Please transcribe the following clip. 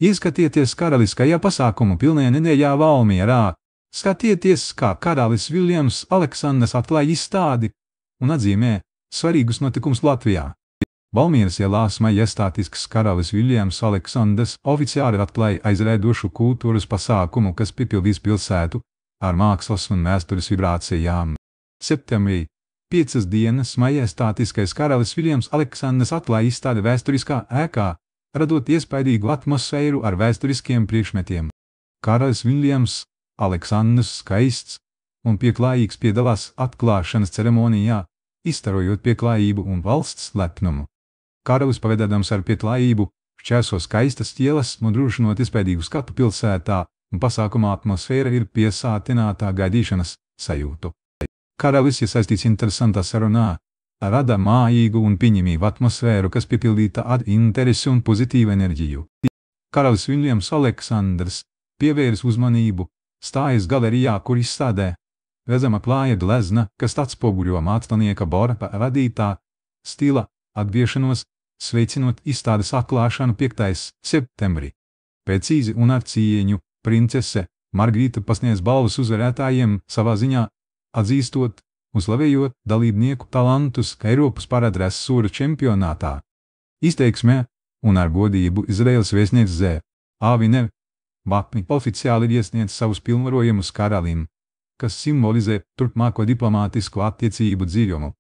Ieskatieties karaliskajā pasākumu pilnajā nedēļā Valmierā. Skatieties, kā karalis Viljams Aleksandrs atklāja izstādi un atzīmē svarīgus notikumus Latvijā. Valmieras ielās majestātisks karalis Viljams Aleksandrs oficiāli atklāja aizraidošu kultūras pasākumu, kas piepildīs pilsētu ar mākslas un vēstures vibrācijām. Septembrī 5 dienas majestātiskais karalis Viljams Aleksandrs atklāja izstādi vēsturiskā ēkā, radot iespaidīgu atmosfēru ar vēsturiskiem priekšmetiem. Karalis Viljams Aleksandrs skaists un pieklājīgs piedalās atklāšanas ceremonijā, izstarojot pieklājību un valsts lepnumu. Karalis pavedādams ar pieklājību šķērso skaistas ielas, nodrošinot iespaidīgu skatu pilsētā, un pasākuma atmosfēra ir piesātinātā gaidīšanas sajūtu. Karalis iesaistīts interesantā sarunā, rada mājīgu un pieņemīgu atmosfēru, kas piepildīta ar interesi un pozitīvu enerģiju. Karalis Viljams Aleksandrs pievērs uzmanību, stājas galerijā, kur izstādē redzama klāja glezna, kas atspoguļo mākslinieka Borpa radītā stila atgriešanos, sveicinot izstādes atklāšanu 5. septembrī. Precīzi un ar cieņu princese Margarita pasniedz balvas uzvarētājiem, savā ziņā atzīstot un slavējot dalībnieku talantus Eiropas paradresūra čempionātā. Izteiksmē un ar godību Izraēlas vēstnieks Z. Avine Vapni oficiāli ir iesniedz savus pilnvarojumus karalim, kas simbolizē turpmāko diplomātisko attiecību dziļumu.